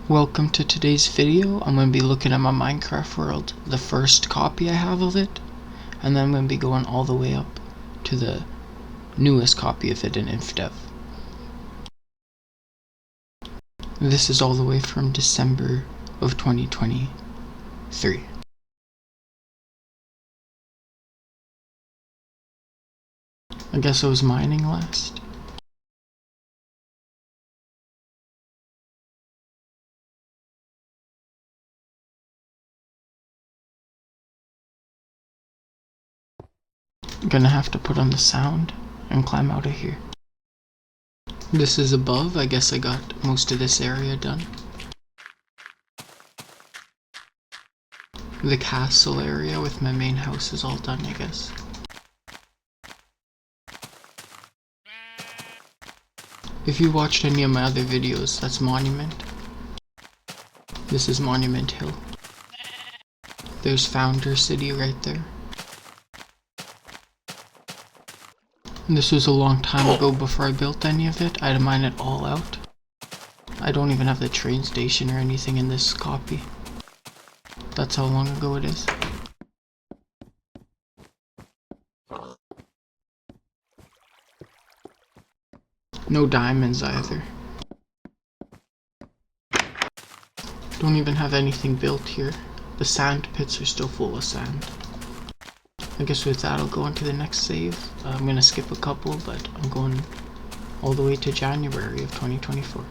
Welcome to today's video. I'm going to be looking at my Minecraft world, the first copy I have of it, and then I'm going to be going all the way up to the newest copy of it in Infdev. This is all the way from December of 2023. I guess I was mining last. I'm gonna have to put on the sound and climb out of here. This is above. I guess I got most of this area done. The castle area with my main house is all done, I guess. If you watched any of my other videos, that's Monument. This is Monument Hill. There's Founder City right there. This was a long time ago before I built any of it. I had to mine it all out. I don't even have the train station or anything in this copy. That's how long ago it is. No diamonds either. Don't even have anything built here. The sand pits are still full of sand. I guess with that I'll go on to the next save. I'm gonna skip a couple, but I'm going all the way to January of 2024.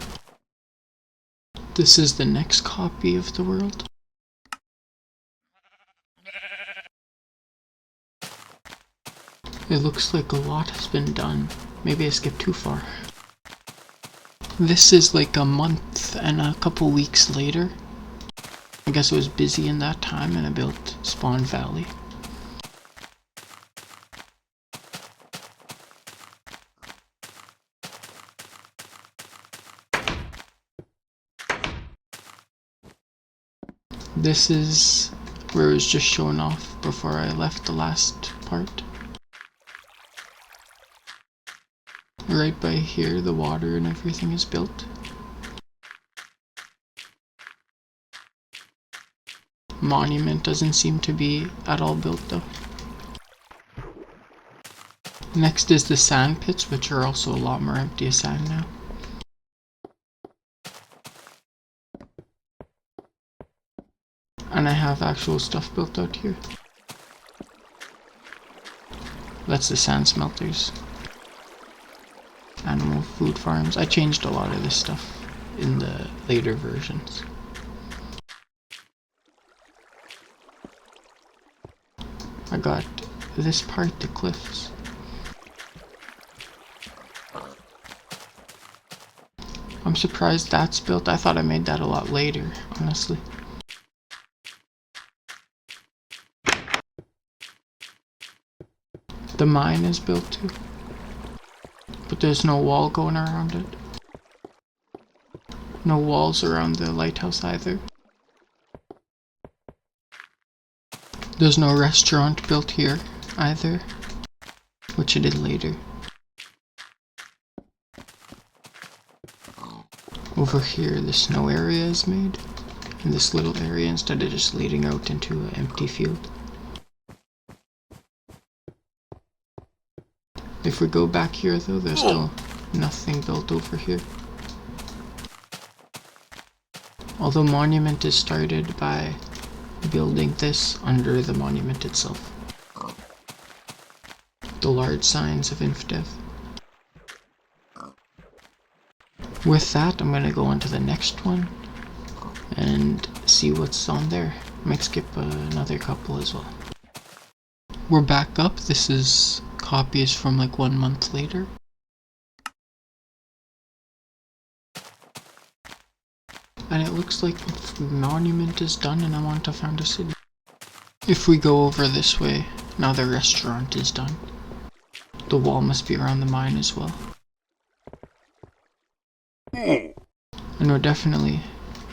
This is the next copy of the world. It looks like a lot has been done. Maybe I skipped too far. This is like a month and a couple weeks later. I guess I was busy in that time and I built Spawn Valley. This is where it was just shown off before I left the last part. Right by here, the water and everything is built. Monument doesn't seem to be at all built though. Next is the sand pits, which are also a lot more empty of sand now. And I have actual stuff built out here. That's the sand smelters. Animal food farms. I changed a lot of this stuff in the later versions. I got this part, the cliffs. I'm surprised that's built. I thought I made that a lot later, honestly. The mine is built too. But there's no wall going around it. No walls around the lighthouse either. There's no restaurant built here either, which I did later. Over here the snow area is made, in this little area instead of just leading out into an empty field. If we go back here though, there's still nothing built over here. Although Monument is started by building this under the monument itself. The large signs of Infdev. With that, I'm gonna go on to the next one and see what's on there. Might skip another couple as well. We're back up. This is copies from like 1 month later. And it looks like Monument is done and I'm on to Founder City. If we go over this way, now the restaurant is done. The wall must be around the mine as well. And we're definitely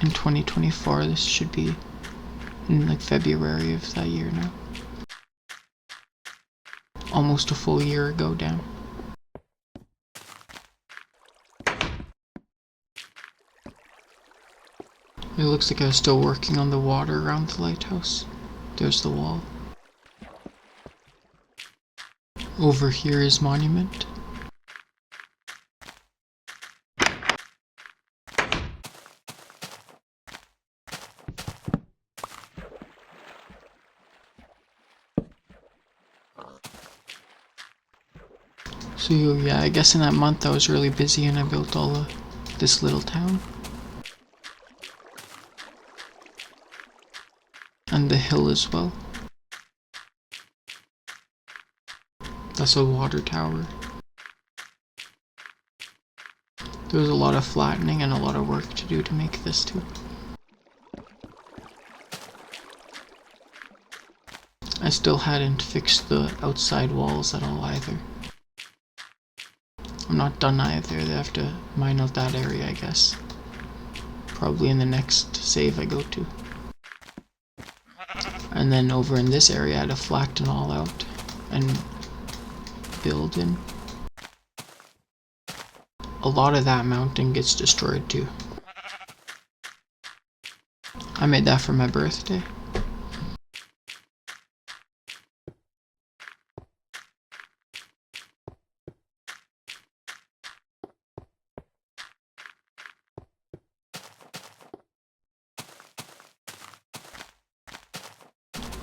in 2024. This should be in like February of that year now. Almost a full year ago down. It looks like I was still working on the water around the lighthouse. There's the wall. Over here is monument. So yeah, I guess in that month I was really busy and I built all of this little town. And the hill as well. That's a water tower. There was a lot of flattening and a lot of work to do to make this too. I still hadn't fixed the outside walls at all either. I'm not done either. They have to mine out that area, I guess. Probably in the next save I go to. And then over in this area I had to flatten all out and build in. A lot of that mountain gets destroyed too. I made that for my birthday.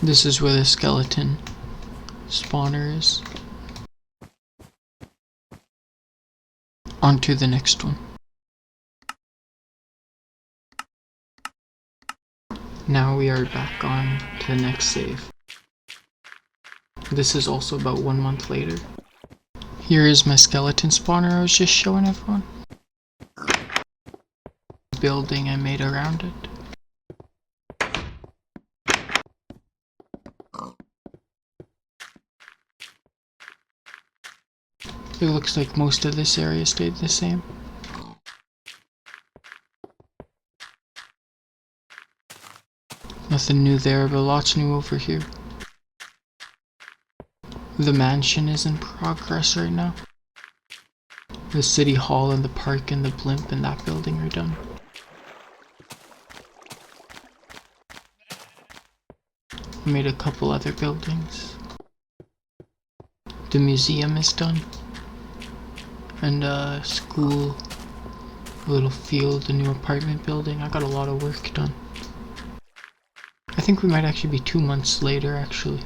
This is where the skeleton spawner is. On to the next one. Now we are back on to the next save. This is also about 1 month later. Here is my skeleton spawner I was just showing everyone. Building I made around it. It looks like most of this area stayed the same. Nothing new there, but lots new over here. The mansion is in progress right now. The city hall and the park and the blimp and that building are done. I made a couple other buildings. The museum is done. And a school, a little field, a new apartment building. I got a lot of work done. I think we might actually be 2 months later, actually.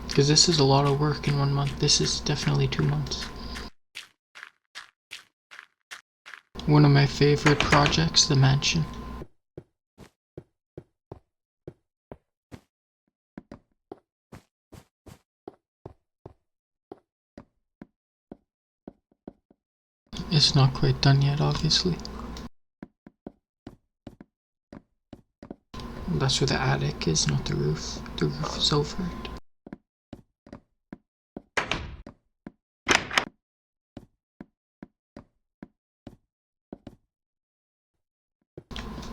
Because this is a lot of work in 1 month. This is definitely 2 months. One of my favorite projects, the mansion. It's not quite done yet, obviously. That's where the attic is, not the roof. The roof is over it.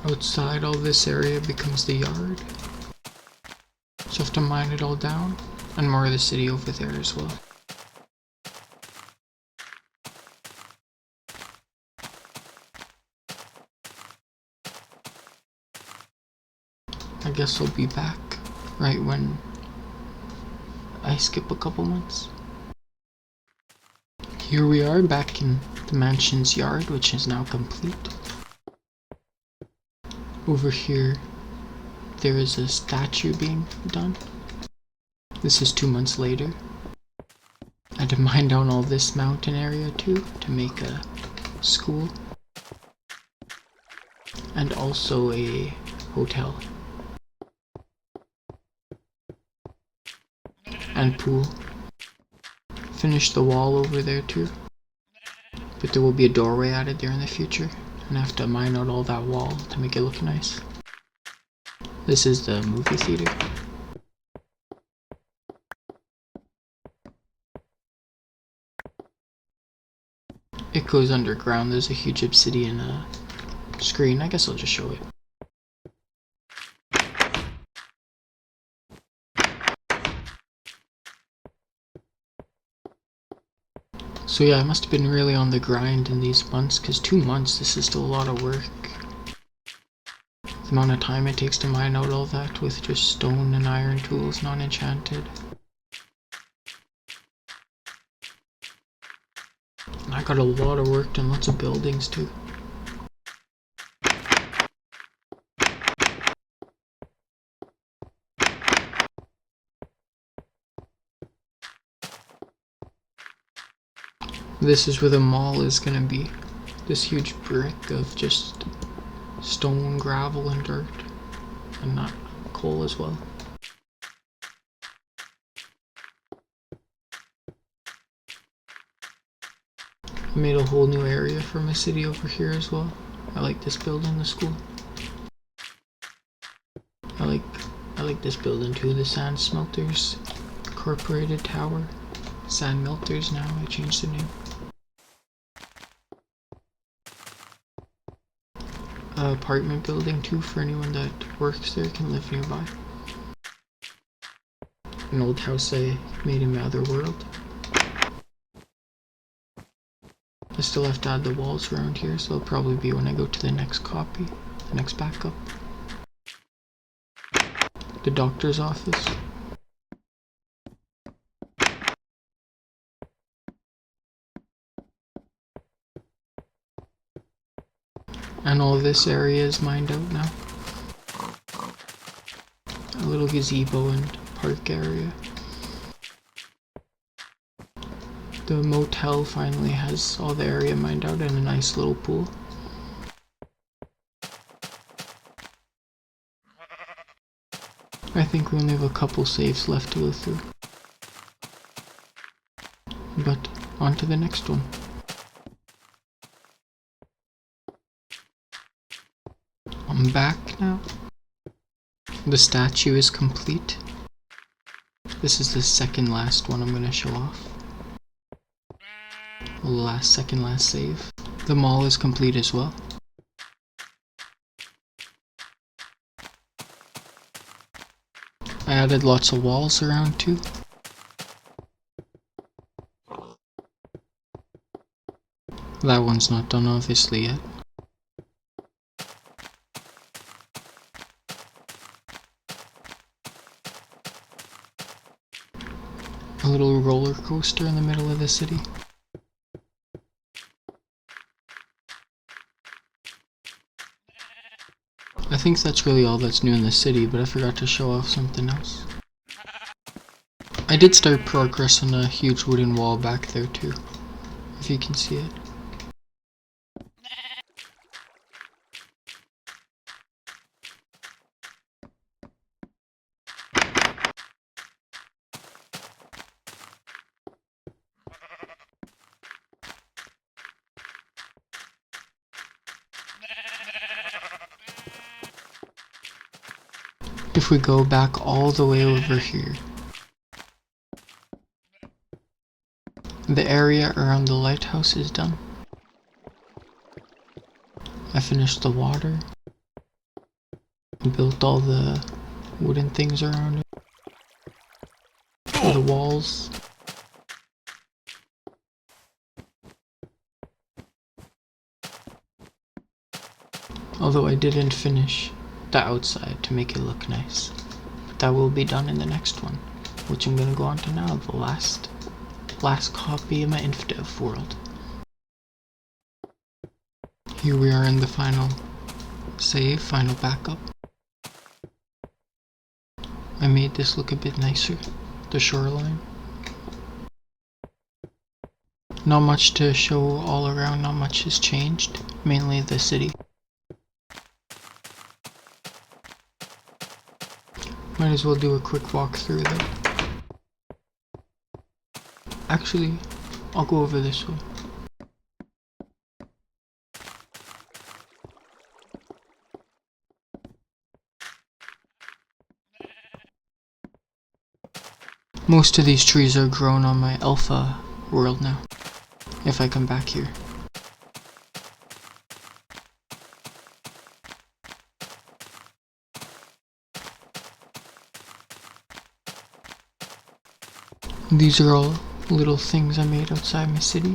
Outside, all this area becomes the yard. So you have to mine it all down. And more of the city over there as well. I guess I'll be back right when I skip a couple months. Here we are back in the mansion's yard, which is now complete. Over here, there is a statue being done. This is 2 months later. I had to mine down all this mountain area too to make a school. And also a hotel. And pool. Finished the wall over there too. But there will be a doorway added there in the future. And I have to mine out all that wall to make it look nice. This is the movie theater. It goes underground. There's a huge obsidian screen. I guess I'll just show it. So yeah, I must have been really on the grind in these months, because 2 months, this is still a lot of work. The amount of time it takes to mine out all that with just stone and iron tools, non-enchanted. And I got a lot of work done, lots of buildings too. This is where the mall is gonna be. This huge brick of just stone, gravel, and dirt. And not coal as well. I made a whole new area for my city over here as well. I like this building, the school. I like this building too, the sand smelters. Incorporated tower. Sand melters now, I changed the name. Apartment building too for anyone that works there can live nearby. An old house I made in my other world. I still have to add the walls around here, so it'll probably be when I go to the next copy, the next backup. The doctor's office. And all this area is mined out now. A little gazebo and park area. The motel finally has all the area mined out and a nice little pool. I think we only have a couple saves left to go through. But on to the next one. I'm back now. The statue is complete. This is the second last one I'm going to show off. Second last save. The mall is complete as well. I added lots of walls around too. That one's not done obviously yet. A little roller coaster in the middle of the city. I think that's really all that's new in the city, but I forgot to show off something else. I did start progress on a huge wooden wall back there too, if you can see it. If we go back all the way over here, the area around the lighthouse is done. I finished the water, built all the wooden things around it, the walls. Although I didn't finish the outside to make it look nice. But that will be done in the next one, which I'm gonna go on to now, the last copy of my Infdev world. Here we are in the final save, final backup. I made this look a bit nicer, the shoreline. Not much to show all around, not much has changed, mainly the city. Might as well do a quick walkthrough though. Actually, I'll go over this way. Most of these trees are grown on my alpha world now, if I come back here. These are all little things I made outside my city.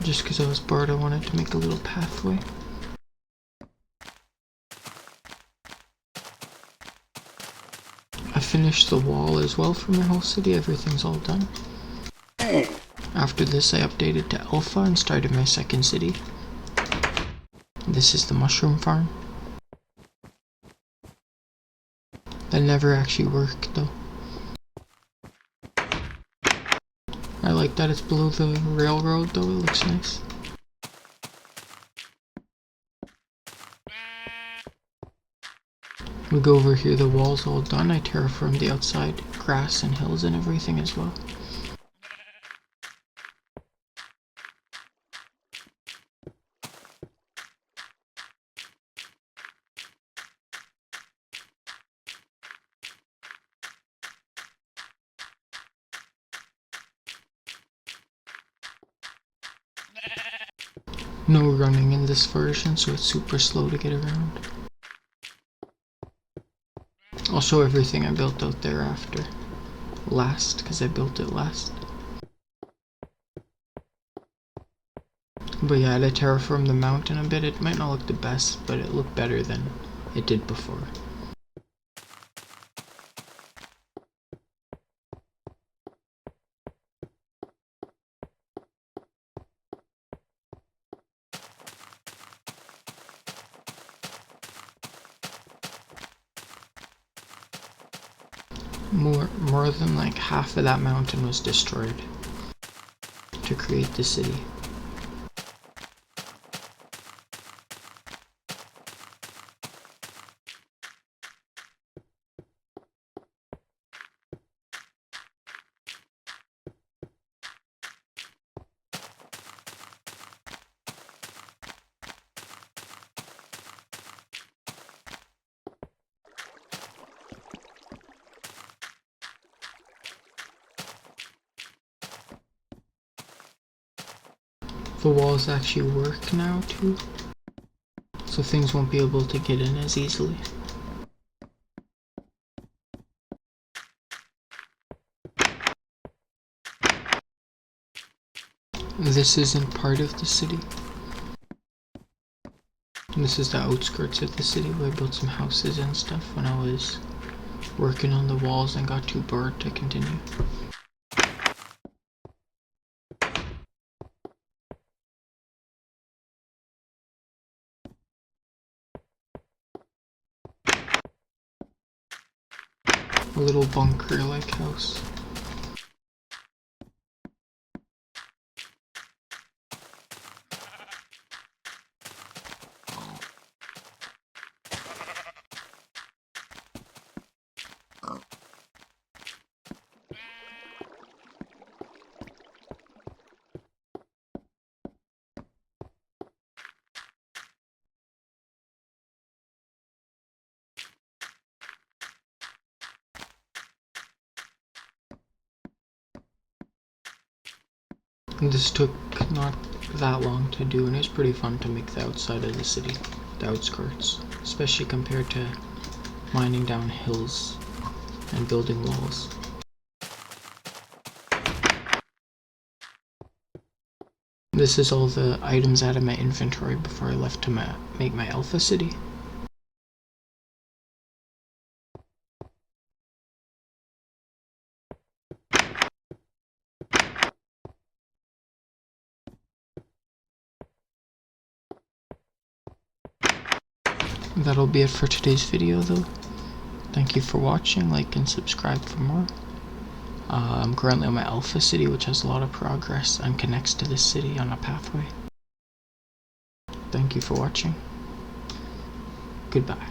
Just because I was bored, I wanted to make a little pathway. I finished the wall as well for my whole city. Everything's all done. After this, I updated to Alpha and started my second city. This is the mushroom farm. That never actually worked though. I like that it's below the railroad though, it looks nice. We go over here, the wall's all done. I terraformed the outside, grass and hills and everything as well. No running in this version, so it's super slow to get around. I'll show everything I built out there after. Last, because I built it last. But yeah, I had to terraform the mountain a bit. It might not look the best, but it looked better than it did before. More than like half of that mountain was destroyed to create the city. The walls actually work now too, so things won't be able to get in as easily. This isn't part of the city. This is the outskirts of the city where I built some houses and stuff when I was working on the walls and got too bored to continue. A little bunker-like house. This took not that long to do, and it's pretty fun to make the outside of the city, the outskirts, especially compared to mining down hills and building walls. This is all the items out of my inventory before I left to make my alpha city. That'll be it for today's video though. Thank you for watching, like and subscribe for more. I'm currently on my alpha city, which has a lot of progress and connects to this city on a pathway. Thank you for watching. Goodbye.